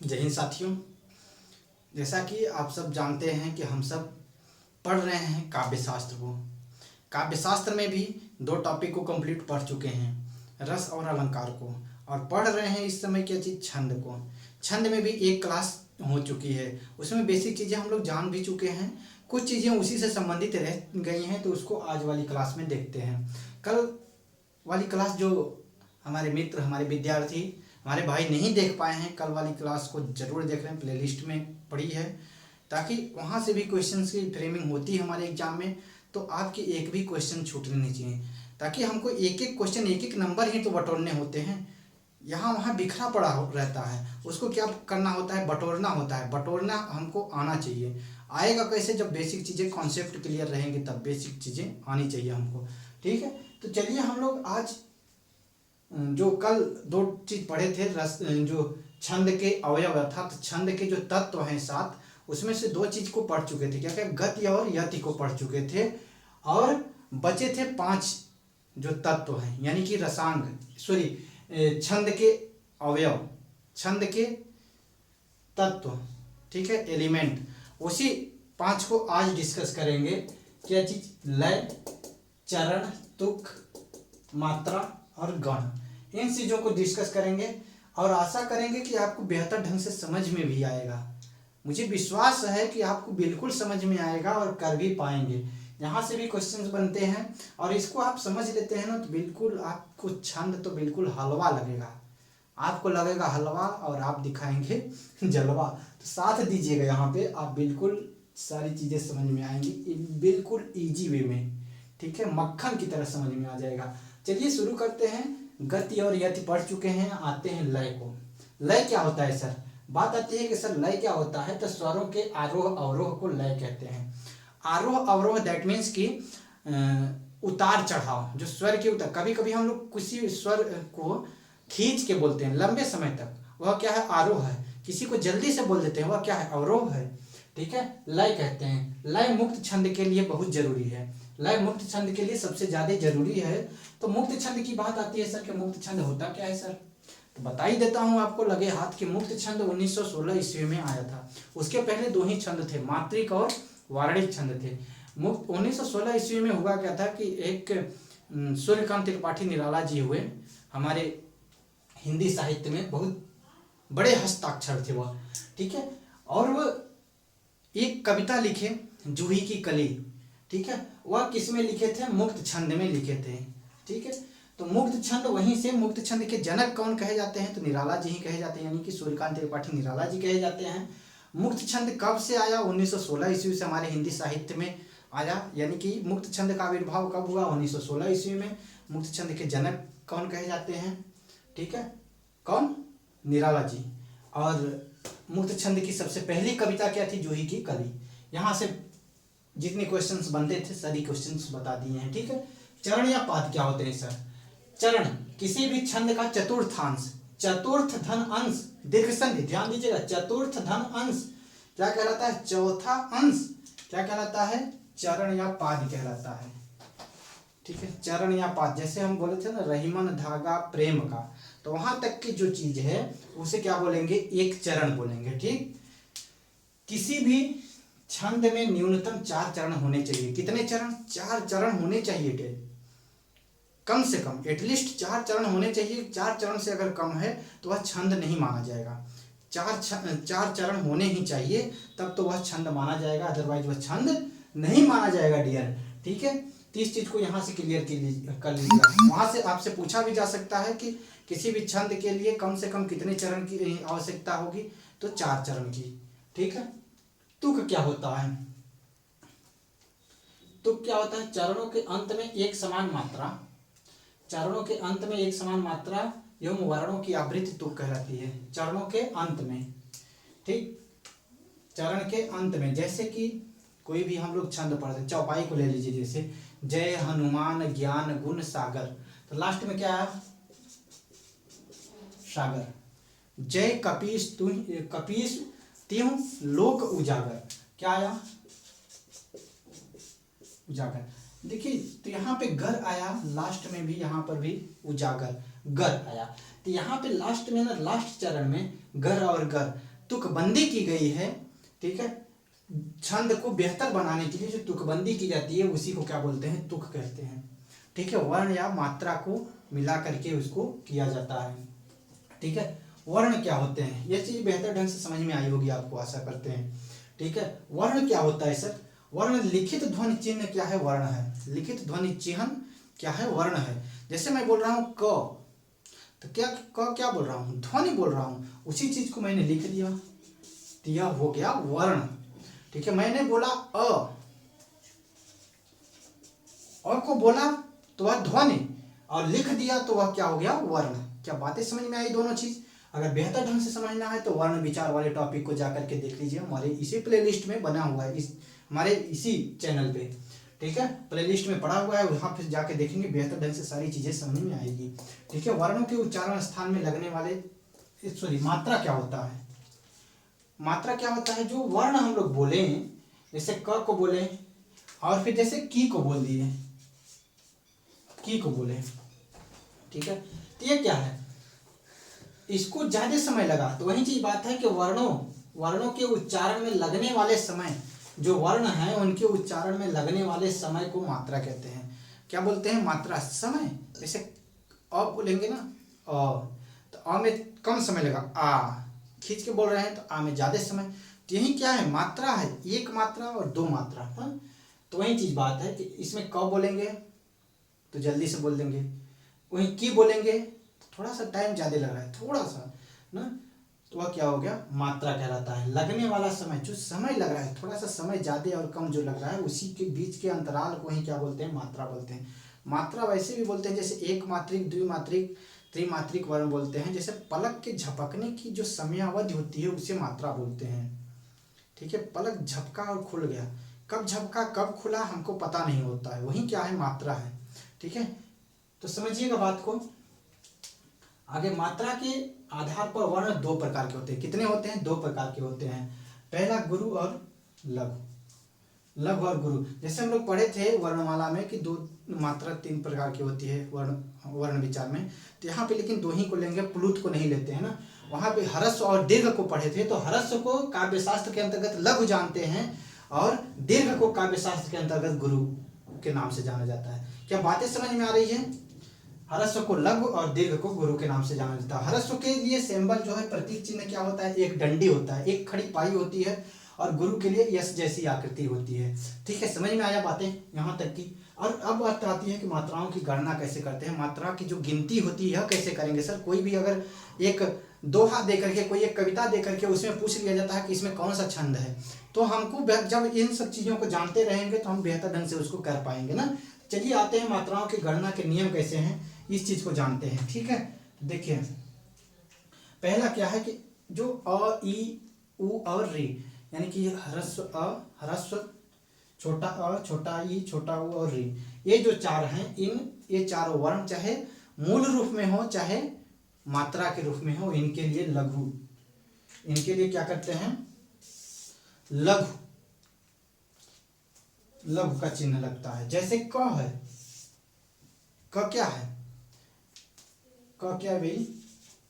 जय हिंद साथियों। जैसा कि आप सब जानते हैं कि हम सब पढ़ रहे हैं काव्य शास्त्र को। काव्य शास्त्र में भी दो टॉपिक को कंप्लीट पढ़ चुके हैं, रस और अलंकार को, और पढ़ रहे हैं इस समय क्या चीज़, छंद को। छंद में भी एक क्लास हो चुकी है, उसमें बेसिक चीज़ें हम लोग जान भी चुके हैं, कुछ चीज़ें उसी से संबंधित रह गई हैं, तो उसको आज वाली क्लास में देखते हैं। कल वाली क्लास जो हमारे मित्र, हमारे विद्यार्थी, हमारे भाई नहीं देख पाए हैं, कल वाली क्लास को जरूर देख लें, प्लेलिस्ट में पड़ी है, ताकि वहाँ से भी क्वेश्चंस की फ्रेमिंग होती है हमारे एग्जाम में, तो आपके एक भी क्वेश्चन छूटने नहीं चाहिए, ताकि हमको एक एक क्वेश्चन, एक एक नंबर ही तो बटोरने होते हैं। यहाँ वहाँ बिखरा पड़ा रहता है, उसको क्या करना होता है, बटोरना होता है। बटोरना हमको आना चाहिए। आएगा कैसे? जब बेसिक चीज़ें, कॉन्सेप्ट क्लियर रहेंगे, तब बेसिक चीज़ें आनी चाहिए हमको। ठीक है, तो चलिए हम लोग आज जो कल दो चीज पढ़े थे, रस जो छंद के अवयव अर्थात छंद के जो तत्व हैं सात, उसमें से दो चीज को पढ़ चुके थे। क्या क्या? गति और यति को पढ़ चुके थे, और बचे थे 5 जो तत्व हैं, यानी कि रसांग, सॉरी, छंद के अवयव, छंद के तत्व, ठीक है, एलिमेंट। उसी 5 को आज डिस्कस करेंगे। क्या चीज? लय, चरण, तुक, मात्रा और गण। इन चीजों को डिस्कस करेंगे और आशा करेंगे कि आपको बेहतर ढंग से समझ में भी आएगा। मुझे विश्वास है कि आपको बिल्कुल समझ में आएगा और कर भी पाएंगे। यहाँ से भी क्वेश्चंस बनते हैं, और इसको आप समझ लेते हैं ना, तो बिल्कुल आपको छंद तो बिल्कुल हलवा लगेगा। आपको लगेगा हलवा और आप दिखाएंगे जलवा। तो साथ दीजिएगा, यहाँ पे आप बिल्कुल सारी चीज़ें समझ में आएंगी, बिल्कुल ईजी वे में। ठीक है, मक्खन की तरह समझ में आ जाएगा। चलिए शुरू करते हैं। गति और यति पढ़ चुके हैं, आते हैं लय को। लय क्या होता है सर? बात आती है कि सर लय क्या होता है, तो स्वरों के आरोह अवरोह को लय कहते हैं। आरोह अवरोह दैट मीन्स कि उतार चढ़ाव, जो स्वर के उतार। कभी कभी हम लोग किसी स्वर को खींच के बोलते हैं लंबे समय तक, वह क्या है? आरोह है। किसी को जल्दी से बोल देते हैं, वह क्या है? अवरोह है। ठीक है, लय कहते हैं। लय मुक्त छंद के लिए बहुत जरूरी है। लय मुक्त छंद के लिए सबसे ज्यादा जरूरी है। तो मुक्त छंद की बात आती है सर, कि मुक्त छंद होता क्या है सर? तो बता ही देता हूं आपको लगे हाथ, कि मुक्त छंद 1916 ईस्वी में आया था। उसके पहले 2 ही छंद थे, मात्रिक और वारणिक छंद थे। मुक्त 1916 ईस्वी में हुआ क्या था कि एक सूर्यकांत त्रिपाठी निराला जी हुए, हमारे हिंदी साहित्य में बहुत बड़े हस्ताक्षर थे वह। ठीक है, और वह एक कविता लिखे, जूही की कली। ठीक है, वह किस में लिखे थे? मुक्त छंद में लिखे थे। ठीक है, तो मुक्त छंद, वहीं से मुक्त छंद के जनक कौन कहे जाते हैं? तो निराला जी ही कहे जाते हैं, यानी कि सूर्यकांत त्रिपाठी निराला जी कहे जाते हैं। मुक्त छंद कब से आया? 1916 ईस्वी से हमारे हिंदी साहित्य में आया, यानी कि मुक्त छंद का आविर्भाव कब हुआ? 1916 ईस्वी में। मुक्त छंद के जनक कौन कहे जाते हैं? ठीक है, कौन? निराला जी। और मुक्त छंद की सबसे पहली कविता क्या थी? जूही की कली। यहाँ से जितने क्वेश्चंस बनते थे सारी क्वेश्चंस बता दिए हैं। ठीक है, चरण या पाद क्या होते हैं सर? चरण किसी भी छंद का चतुर्थांश, चतुर्थ धन अंश, दीर्घ संधि, ध्यान दीजिएगा, चतुर्थ धन अंश क्या कहलाता है? चौथा अंश क्या कहलाता है? चरण या पाद कहलाता है। ठीक है, चरण या पाद, जैसे हम बोले थे ना, रहीमन धागा प्रेम का, तो वहां तक की जो चीज है उसे क्या बोलेंगे? एक चरण बोलेंगे। ठीक, किसी भी छंद में न्यूनतम 4 चरण होने चाहिए। कितने चरण? 4 चरण होने चाहिए, कम से कम एटलीस्ट 4 चरण होने चाहिए। 4 चरण से अगर कम है तो वह छंद नहीं माना जाएगा। 4 चरण होने ही चाहिए, तब तो वह छंद माना जाएगा, अदरवाइज वह छंद नहीं माना जाएगा डियर। ठीक है, तो इस चीज को यहाँ से क्लियर कर लीजिएगा। वहां से आपसे पूछा भी जा सकता है कि किसी भी छंद के लिए कम से कम कितने चरण की आवश्यकता होगी? तो 4 चरण की। ठीक है, तुक क्या होता है? तुक क्या होता है? चरणों के अंत में एक समान मात्रा, चरणों के अंत में एक समान मात्रा एवं वर्णों की आवृत्ति तुक कहलाती है। चरणों के अंत में, ठीक, चरण के अंत में, जैसे कि कोई भी हम लोग छंद पढ़ते हैं, चौपाई को ले लीजिए, जैसे जय हनुमान ज्ञान गुण सागर, तो लास्ट में क्या आया? सागर। जय कपीस कपीस त्यों लोक उजागर, क्या आया? उजागर। देखिए, तो यहाँ पे गर आया, लास्ट में भी यहाँ पर भी उजागर गर आया। तो यहाँ पे लास्ट में ना, लास्ट चरण में गर और गर, तुकबंदी की गई है, ठीक है, छंद को बेहतर बनाने के लिए जो तुकबंदी की जाती है उसी को क्या बोलते हैं, तुक कहते हैं, ठीक है। वर्ण या मात्रा को मिला करके उसको किया जाता है, ठीक है। वर्ण क्या होते हैं, ये चीज बेहतर ढंग से समझ में आई होगी आपको, आशा करते हैं, ठीक है। वर्ण क्या होता है सर, वर्ण लिखित ध्वनि चिन्ह क्या है, वर्ण है। लिखित ध्वनि चिन्ह क्या है, वर्ण है। जैसे मैं बोल रहा हूँ क, तो क्या बोल रहा हूँ, ध्वनि बोल रहा हूँ, उसी चीज को मैंने लिख दिया तो यह हो गया वर्ण, ठीक है। मैंने बोला अ को बोला तो वह ध्वनि, और लिख दिया तो वह क्या हो गया, वर्ण। क्या बातें समझ में आई दोनों चीज। अगर बेहतर ढंग से समझना है तो वर्ण विचार वाले टॉपिक को जाकर के देख लीजिए, हमारे इसी प्लेलिस्ट में बना हुआ है, इस हमारे इसी चैनल पे, ठीक है। प्लेलिस्ट में पड़ा हुआ है, वहां पे जाके देखेंगे, बेहतर ढंग से सारी चीजें समझ में आएगी, ठीक है। वर्णों के उच्चारण स्थान में लगने वाले, सॉरी, मात्रा क्या होता है, मात्रा क्या होता है, जो वर्ण हम लोग बोले, जैसे क को बोले और फिर जैसे की को बोल दिए, की को बोले, ठीक है। तो ये क्या है, इसको ज्यादा समय लगा, तो वही चीज बात है कि वर्णों के उच्चारण में लगने वाले समय, जो वर्ण है उनके उच्चारण में लगने वाले समय को मात्रा कहते हैं। क्या बोलते हैं, मात्रा, समय। जैसे अ बोलेंगे ना, तो अ में कम समय लगा, आ खींच के बोल रहे हैं तो आ में ज्यादा समय, तो यही क्या है, मात्रा है, एक मात्रा और दो मात्रा, हाँ। तो वही चीज बात है कि इसमें क बोलेंगे तो जल्दी से बोल देंगे, वहीं की बोलेंगे तो थोड़ा सा टाइम ज्यादा लग रहा है, थोड़ा सा ना, तो वह क्या हो गया, मात्रा कहलाता है। लगने वाला समय, जो समय लग रहा है, थोड़ा सा समय ज्यादा और कम जो लग रहा है, उसी के बीच के अंतराल को ही क्या बोलते हैं, मात्रा बोलते हैं। मात्रा वैसे भी बोलते हैं, जैसे एक मात्रिक, द्विमात्रिक, त्रिमात्रिक वर्ण बोलते हैं। जैसे पलक के झपकने की जो समयावधि होती है उसे मात्रा बोलते हैं, ठीक है। पलक झपका और खुल गया, कब झपका कब खुला हमको पता नहीं होता है, वही क्या है, मात्रा है, ठीक है। तो समझिएगा बात को आगे। मात्रा के आधार पर वर्ण दो प्रकार के होते हैं, कितने होते हैं, दो प्रकार के होते हैं। पहला गुरु और लघु, लघु और गुरु। जैसे हम लोग पढ़े थे वर्णमाला में कि दो मात्रा तीन प्रकार की होती है वर्ण विचार में, तो यहाँ पे लेकिन दो ही को लेंगे, प्लुत को नहीं लेते हैं ना। वहाँ पे ह्रस्व और दीर्घ को पढ़े थे, तो ह्रस्व को काव्य शास्त्र के अंतर्गत लघु जानते हैं और दीर्घ को काव्य शास्त्र के अंतर्गत गुरु के नाम से जाना जाता है। क्या बातें समझ में आ रही है। ह्रस्व को लघु और दीर्घ को गुरु के नाम से जाना जाता है। ह्रस्व के लिए सिंबल जो है, प्रतीक चिन्ह क्या होता है, एक डंडी होता है, एक खड़ी पाई होती है, और गुरु के लिए यश जैसी आकृति होती है, ठीक है। समझ में आया बातें यहाँ तक की। और अब बात आती है कि मात्राओं की गणना कैसे करते हैं, मात्रा की जो गिनती होती है कैसे करेंगे सर। कोई भी अगर एक दोहा दे करके, कोई एक कविता दे करके उसमें पूछ लिया जाता है कि इसमें कौन सा छंद है, तो हमको जब इन सब चीज़ों को जानते रहेंगे तो हम बेहतर ढंग से उसको कर पाएंगे ना। चलिए आते हैं मात्राओं की गणना के नियम कैसे हैं, इस चीज को जानते हैं, ठीक है। देखिए पहला क्या है कि जो अ, ई, उ और री, यानी कि ह्रस्व अ, ह्रस्व, छोटा अ, छोटा ई, छोटा उ और री, ये जो चार हैं, ये चारों वर्ण चाहे मूल रूप में हो चाहे मात्रा के रूप में हो, इनके लिए लघु, इनके लिए क्या करते हैं, लघु, लघु का चिन्ह लगता है। जैसे क है, क क्या है, क क्या भाई,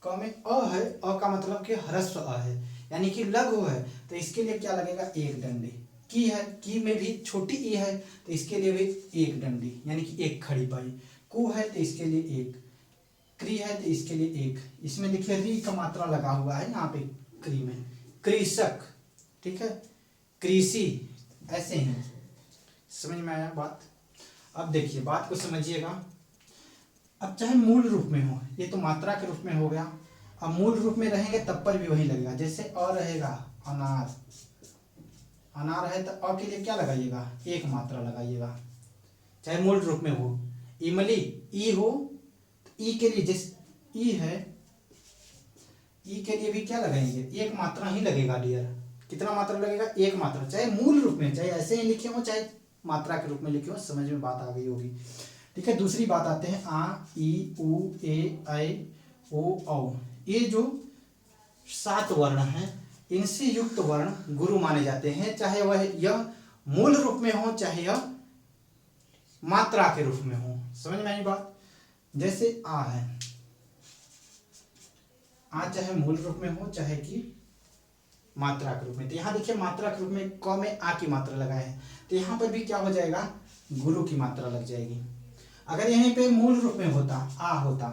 क में अ है, अ का मतलब कि ह्रस्व अ है, यानी कि लघु है, तो इसके लिए क्या लगेगा, एक डंडी। की है, की में भी छोटी ई है, तो इसके लिए भी एक डंडी, यानी कि एक खड़ी पाई। कु है तो इसके लिए एक, क्री है तो इसके लिए एक। इसमें देखिए री का मात्रा लगा हुआ है यहाँ पे, क्री में, कृषक, ठीक है, कृषि, ऐसे ही। समझ में आया बात। अब देखिए बात को समझिएगा। अब चाहे मूल रूप में हो, ये तो मात्रा के रूप में हो गया, अब मूल रूप में रहेंगे तब पर भी वही लगेगा। जैसे अ रहेगा, अनार, अनार है तो अ के लिए क्या लगाइएगा, एक मात्रा लगाइएगा, चाहे मूल रूप में हो। इमली, ई हो तो ई के लिए, जैसे ई है, ई के लिए भी क्या लगाएंगे, एक मात्रा ही लगेगा डियर। कितना मात्रा लगेगा, एक मात्रा, चाहे मूल रूप में, चाहे ऐसे ही लिखे हो चाहे मात्रा के रूप में लिखे हो। समझ में बात आ गई होगी, ठीक है। दूसरी बात आते हैं आ, ई, उ, ए, ऐ, ओ, औ। ये जो 7 वर्ण हैं, इनसे युक्त वर्ण गुरु माने जाते हैं, चाहे वह यह मूल रूप में हो चाहे यह मात्रा के रूप में हो। समझ में आई बात। जैसे आ है, आ चाहे मूल रूप में हो चाहे कि मात्रा के रूप में। तो यहाँ देखिए मात्रा के रूप में क में आ की मात्रा लगाए हैं, तो यहाँ पर भी क्या हो जाएगा, गुरु की मात्रा लग जाएगी। अगर यहीं पे मूल रूप में होता, आ होता,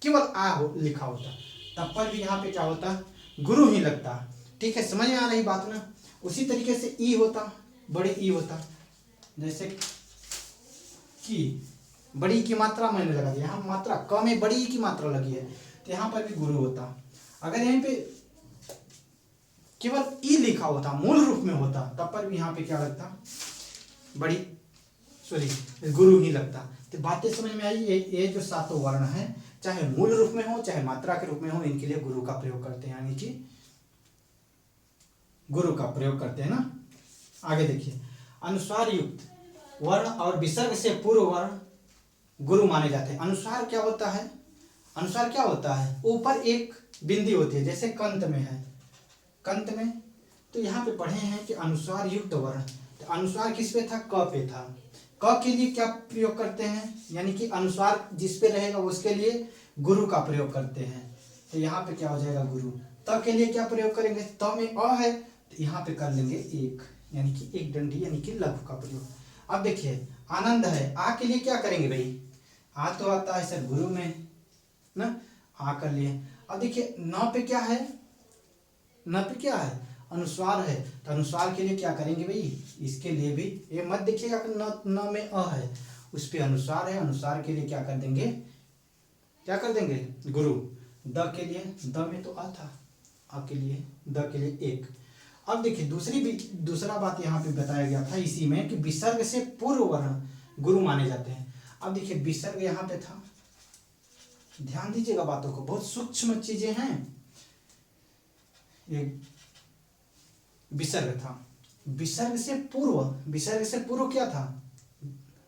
केवल आ हो लिखा होता, तब पर भी यहाँ पे क्या होता, गुरु ही लगता। ठीक है, समझ में आ रही बात ना। उसी तरीके से ई होता, बड़े ई होता, जैसे की, बड़ी की मात्रा मैंने लगा दिया, यहाँ मात्रा क में बड़ी की मात्रा लगी है, तो यहाँ पर भी गुरु होता। अगर यहीं पे केवल ई लिखा होता, मूल रूप में होता, तब पर भी यहाँ पे क्या लगता, बड़ी गुरु ही लगता। तो बातें समझ में आई। ये जो सातों वर्ण है, चाहे मूल रूप में हो चाहे मात्रा के रूप में हो, इनके लिए गुरु का प्रयोग करते हैं, यानी कि गुरु का प्रयोग करते हैं ना। आगे देखिए, अनुस्वार युक्त वर्ण और विसर्ग से पूर्व वर्ण गुरु माने जाते हैं। अनुस्वार क्या होता है, अनुस्वार क्या होता है, ऊपर एक बिंदी होती है, जैसे कंत में है, कंत में। तो यहाँ पे पढ़े हैं कि अनुस्वार युक्त वर्ण, तो अनुस्वार किस पे था, क पे था। क के लिए क्या प्रयोग करते हैं, यानी कि अनुस्वार जिस पे रहेगा उसके लिए गुरु का प्रयोग करते हैं। तो यहाँ पे क्या हो जाएगा, गुरु। त के लिए क्या प्रयोग करेंगे, त में अ है, तो यहाँ पे कर लेंगे एक, यानी कि एक डंडी, यानी कि लघु का प्रयोग। अब देखिए आनंद है, आ के लिए क्या करेंगे भाई, आ तो आता है सर गुरु में ना, आ कर लिए। अब देखिए न पे क्या है, न पे क्या है, अनुस्वार है, तो अनुस्वार के लिए क्या करेंगे भाई, इसके लिए भी ये मत देखिएगा कि न में अ है, उस पे अनुस्वार है, अनुस्वार के लिए क्या कर देंगे, क्या कर देंगे, गुरु। द के लिए, द में तो आ था, आ के लिए, द के लिए एक। अब देखिए दूसरा बात यहाँ पे बताया गया था इसी में कि विसर्ग से पूर्व वर्ण गुरु माने जाते हैं। अब देखिए विसर्ग यहाँ पे था, ध्यान दीजिएगा बातों को, बहुत सूक्ष्म चीजें हैं। एक विसर्ग था, विसर्ग से पूर्व, विसर्ग से पूर्व क्या था,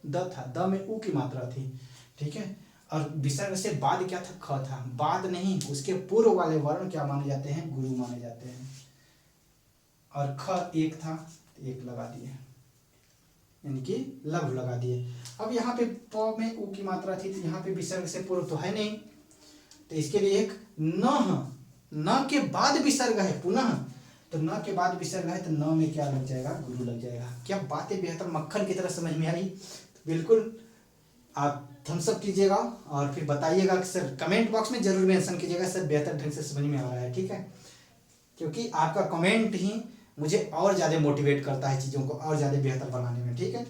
द था, द में उ की मात्रा थी, ठीक है। और विसर्ग से बाद क्या था, ख था, बाद नहीं, उसके पूर्व वाले वर्ण क्या माने जाते हैं, गुरु माने जाते हैं। और ख एक था, एक लगा दिए, यानी कि लघु लगा दिए। अब यहाँ पे प में उ की मात्रा थी, तो यहाँ पे विसर्ग से पूर्व तो है नहीं, तो इसके लिए एक न के बाद विसर्ग है पुनः, तो न के बाद विसर्ग है, तो न में क्या लग जाएगा, गुरु लग जाएगा। क्या बातें बेहतर मक्खन की तरह समझ में आई, तो बिल्कुल आप थम्स अप कीजिएगा और फिर बताइएगा कि सर, कमेंट बॉक्स में जरूर मेंशन कीजिएगा सर बेहतर ढंग से समझ में आ रहा है, ठीक है। क्योंकि आपका कमेंट ही मुझे और ज़्यादा मोटिवेट करता है चीज़ों को और ज़्यादा बेहतर बनाने में, ठीक है।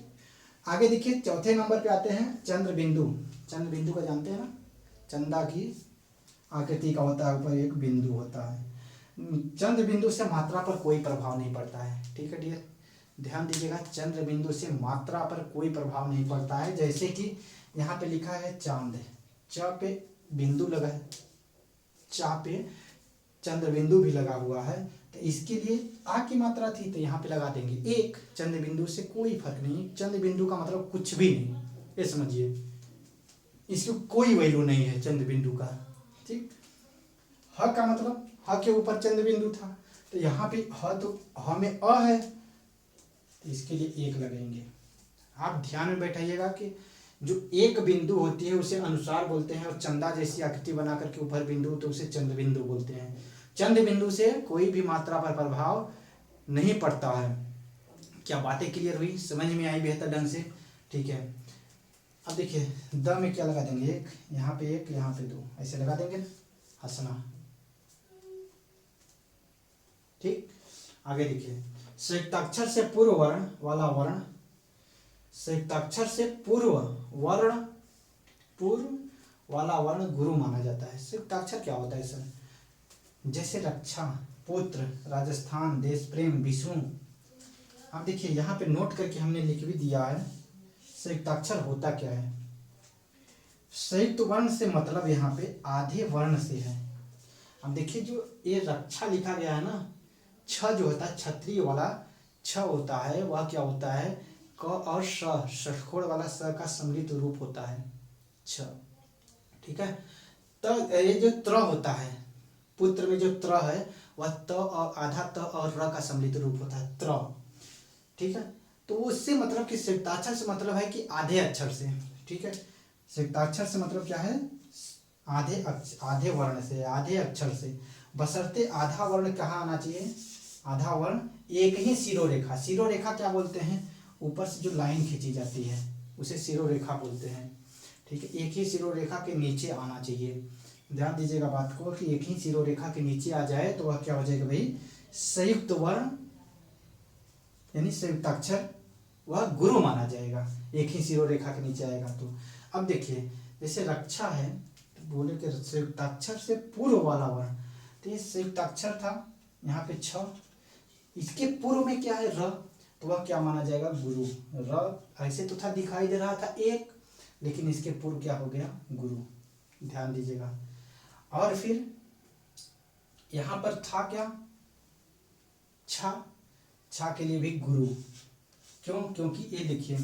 आगे देखिए चौथे नंबर पे आते हैं चंद्र बिंदु। चंद्र बिंदु का जानते हैं ना, चंदा की आकृति का होता है, ऊपर एक बिंदु होता है। चंद्र बिंदु से मात्रा पर कोई प्रभाव नहीं पड़ता है, ठीक है डियर, ध्यान दीजिएगा। चंद्र बिंदु से मात्रा पर कोई प्रभाव नहीं पड़ता है। जैसे कि यहाँ पे लिखा है चांद, च पे बिंदु लगा है, चा पे चंद्र बिंदु भी लगा हुआ है, तो इसके लिए आ की मात्रा थी, तो यहाँ पे लगा देंगे एक। चंद्र बिंदु से कोई फर्क नहीं, चंद्र बिंदु का मतलब कुछ भी नहीं, ये समझिए, इसकी कोई वैल्यू नहीं है चंद्र बिंदु का, ठीक। ह का मतलब, ह के ऊपर चंद्र बिंदु था, तो यहाँ पे ह, तो ह में अ है, तो इसके लिए एक लगेंगे। आप ध्यान में बैठाइएगा कि जो एक बिंदु होती है उसे अनुसार बोलते हैं, और चंदा जैसी आकृति बना करके ऊपर बिंदु, तो उसे चंद्र बिंदु बोलते हैं। चंद्र बिंदु से कोई भी मात्रा पर प्रभाव नहीं पड़ता है। क्या बातें क्लियर हुई, समझ में आई बेहतर ढंग से, ठीक है। अब देखिए द में क्या लगा देंगे, एक यहाँ पे, एक यहाँ पे, दो, ऐसे लगा देंगे, हंसना, ठीक। आगे देखिए संयुक्ताक्षर से पूर्व वर्ण वाला वर्ण, संयुक्ताक्षर से पूर्व वाला वर्ण गुरु माना जाता है। संयुक्ताक्षर क्या होता है सर, जैसे रक्षा, पुत्र, राजस्थान, देश प्रेम, विष्णु। आप देखिए यहाँ पे नोट करके हमने लिख भी दिया है संयुक्ताक्षर होता क्या है। संयुक्त वर्ण से मतलब यहाँ पे आधे वर्ण से है। अब देखिए जो ये रक्षा लिखा गया है ना, छ जो होता है क्षत्रिय वाला छ होता है, वह क्या होता है, क और षठकोण वाला स का सम्मिलित रूप होता है छ, ठीक है। तो ये जो त्र होता है, पुत्र में जो त्र है वह त और आधा त और र का सम्मिलित रूप होता है त्र, ठीक है। तो उससे मतलब कि संयुक्ताक्षर से मतलब है कि आधे अक्षर से, ठीक है। संयुक्ताक्षर से मतलब क्या है, आधे वर्ण से, आधे अक्षर से, बशर्ते आधा वर्ण कहाँ आना चाहिए, आधा वर्ण एक ही शिरोरेखा, शिरोरेखा क्या बोलते हैं, ऊपर से जो लाइन खींची जाती है उसे शिरोरेखा बोलते हैं। ठीक है, एक ही शिरोरेखा के नीचे आना चाहिए। ध्यान दीजिएगा बात को कि एक ही शिरोरेखा के नीचे आ जाए तो वह क्या हो जाएगा भाई, संयुक्त वर्ण यानी संयुक्ताक्षर, वह गुरु माना जाएगा। एक ही शिरोरेखा के नीचे आएगा तो। अब देखिए जैसे रक्षा है तो बोले कि संयुक्ताक्षर से पूर्व वाला वर्ण, तो ये संयुक्ताक्षर था यहाँ पे छ, इसके पूर्व में क्या है र, तो वह क्या माना जाएगा, गुरु। र ऐसे तो था, दिखाई दे रहा था एक, लेकिन इसके पूर्व क्या हो गया, गुरु। ध्यान दीजिएगा। और फिर यहाँ पर था क्या, छा, छा के लिए भी गुरु। क्यों, क्योंकि ये देखिए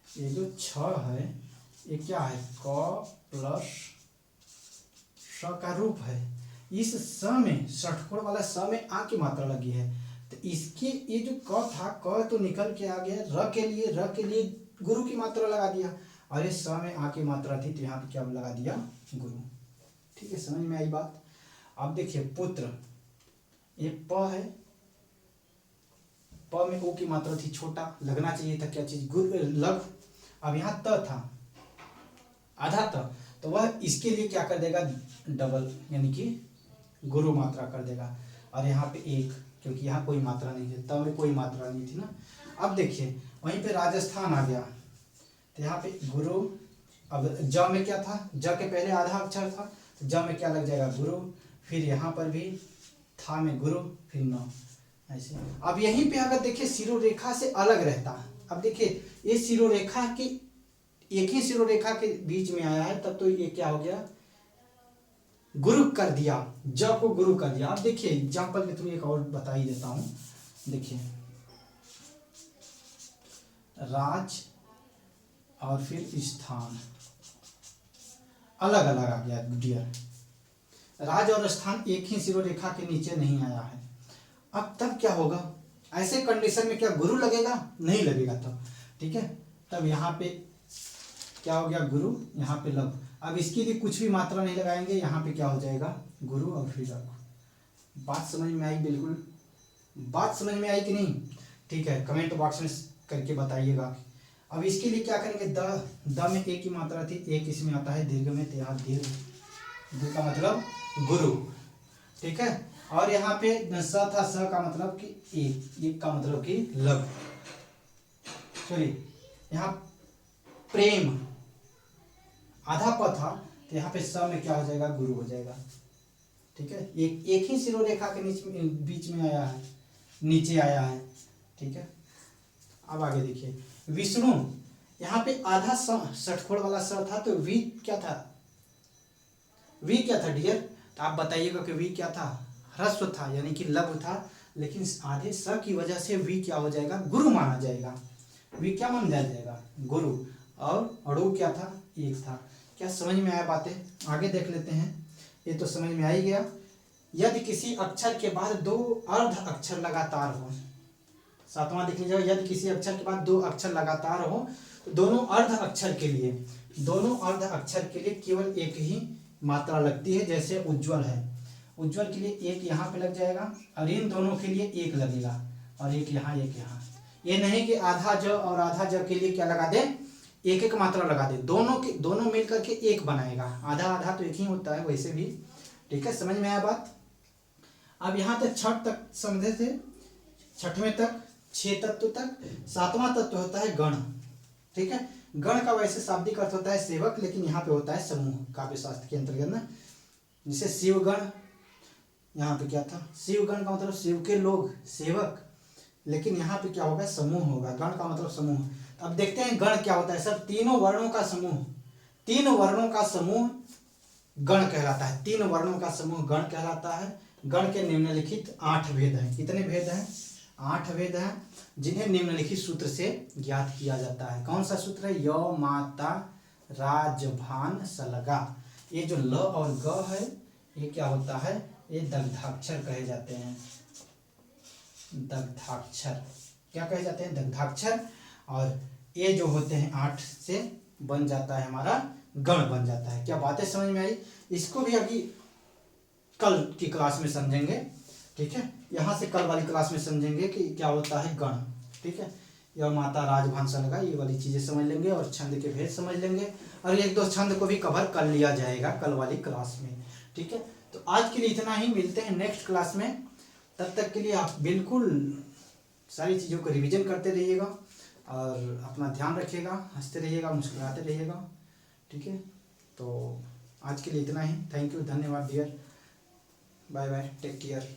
ये जो छ है ये क्या है, क प्लस स का रूप है। इस स में षटकोण वाला स में आ की मात्रा लगी है, तो इसके ये जो क था, क तो निकल के आ गया, र के लिए गुरु की मात्रा लगा दिया, और ये स में आ की मात्रा थी तो यहाँ पे क्या लगा दिया, गुरु। ठीक है, समझ में आई बात। अब देखिए पुत्र, ये प है, प में ओ की मात्रा थी छोटा, लगना चाहिए था क्या चीज, गुरु लघु। अब यहाँ त था, आधा त, तो वह इसके लिए क्या कर देगा, डबल यानी कि गुरु मात्रा कर देगा। और यहाँ पे एक, क्योंकि यहाँ कोई मात्रा नहीं है, त में कोई मात्रा नहीं थी ना। अब देखिए वहीं पे राजस्थान आ गया, तो यहाँ पे गुरु। अब ज में क्या था, ज के पहले आधा अक्षर था, तो ज में क्या लग जाएगा, गुरु। फिर यहाँ पर भी था में गुरु, फिर न, ऐसे। अब यहीं पे अगर देखिए शिरोरेखा से अलग रहता, अब देखिए ये शिरोरेखा की एक ही शिरोरेखा के बीच में आया है, तब तो ये क्या हो गया, गुरु कर दिया, ज को गुरु कर दिया। अब देखिए एग्जाम्पल के थ्रू एक और बता ही देता हूं। देखिए राज और फिर स्थान अलग अलग आ गया डियर। राज और स्थान एक ही शिरोरेखा के नीचे नहीं आया है। अब तब क्या होगा, ऐसे कंडीशन में क्या गुरु लगेगा, नहीं लगेगा तब। ठीक है, तब यहाँ पे क्या हो गया, गुरु, यहाँ पे लघु। अब इसके लिए कुछ भी मात्रा नहीं लगाएंगे, यहाँ पे क्या हो जाएगा, गुरु और फिर लघु। बात समझ में आई, बिल्कुल बात समझ में आई कि नहीं। ठीक है, कमेंट बॉक्स में करके बताइएगा। अब इसके लिए क्या करेंगे, द में एक की मात्रा थी, एक इसमें आता है दीर्घ में, तो यहाँ दीर्घ, दीर्घ का मतलब गुरु। ठीक है, और यहाँ पे स था, स का मतलब कि एक का मतलब कि लघु। सॉरी, यहाँ प्रेम, आधा प था, तो यहाँ पे स में क्या हो जाएगा, गुरु हो जाएगा। ठीक है, एक ही शिरोरेखा के बीच में आया है, नीचे आया है। ठीक है, अब आगे देखिए विष्णु, यहाँ पे आधा षटकोण वाला स था, तो वी क्या था, वी क्या था डियर, तो आप बताइएगा कि वी क्या था, ह्रस्व था यानी कि लघु था, लेकिन आधे स की वजह से वी क्या हो जाएगा, गुरु माना जाएगा। वी क्या मान जाएगा, गुरु। और अड़ु क्या था, एक था। क्या समझ में आया बातें, आगे देख लेते हैं। ये तो समझ में आ ही गया। यदि किसी अक्षर के बाद दो अर्ध अक्षर लगातार हो, सातवां देख लीजिएगा, यदि किसी अक्षर के बाद दो अक्षर लगातार हो, तो दोनों अर्ध अक्षर के लिए केवल एक ही मात्रा लगती है। जैसे उज्ज्वल है, उज्ज्वल के लिए एक यहाँ पे लग जाएगा, और इन दोनों के लिए एक लगेगा, और एक यहाँ एक यहाँ। ये नहीं कि आधा ज और आधा ज के लिए क्या लगा दे, एक एक मात्रा लगा दे, दोनों मिलकर के एक बनाएगा। आधा आधा तो एक ही होता है वैसे भी। ठीक है, समझ में आया बात। अब यहाँ तक छठ तक समझे थे, छठवें तक 6 तत्व तक। सातवां तत्व होता है गण। ठीक है, गण का वैसे शाब्दिक अर्थ होता है सेवक, लेकिन यहाँ पे होता है समूह, काव्य शास्त्र के अंतर्गत ना। जैसे शिवगण, यहाँ पे क्या था, शिवगण का मतलब शिव के लोग, सेवक, लेकिन यहाँ पे क्या होगा, समूह होगा। गण का मतलब समूह। अब देखते हैं गण क्या होता है सर, तीनों वर्णों का समूह, तीन वर्णों का समूह गण कहलाता है। तीन वर्णों का समूह गण कहलाता है। गण के निम्नलिखित 8 भेद हैं। कितने भेद हैं, 8 भेद हैं, जिन्हें निम्नलिखित सूत्र से ज्ञात किया जाता है। कौन सा सूत्र है, य माता राजभान सलगा। ये जो ल और ग है, ये क्या होता है, ये दग्धाक्षर कहे जाते हैं। दग्धाक्षर क्या कहे जाते हैं, दग्धाक्षर। और ये जो होते हैं 8 से बन जाता है हमारा गण बन जाता है। क्या बातें समझ में आई। इसको भी अभी कल की क्लास में समझेंगे। ठीक है। यहाँ से कल वाली क्लास में समझेंगे कि क्या होता है गण। ठीक है, यह माता राजवंश लगा, ये वाली चीज़ें समझ लेंगे और छंद के भेद समझ लेंगे, और एक दो छंद को भी कवर कर लिया जाएगा कल वाली क्लास में। ठीक है, तो आज के लिए इतना ही, मिलते हैं नेक्स्ट क्लास में। तब तक के लिए आप बिल्कुल सारी चीज़ों को रिवीजन करते रहिएगा और अपना ध्यान रखिएगा, हंसते रहिएगा, मुस्कुराते रहिएगा। ठीक है, तो आज के लिए इतना ही। थैंक यू, धन्यवाद dear, bye bye, take care.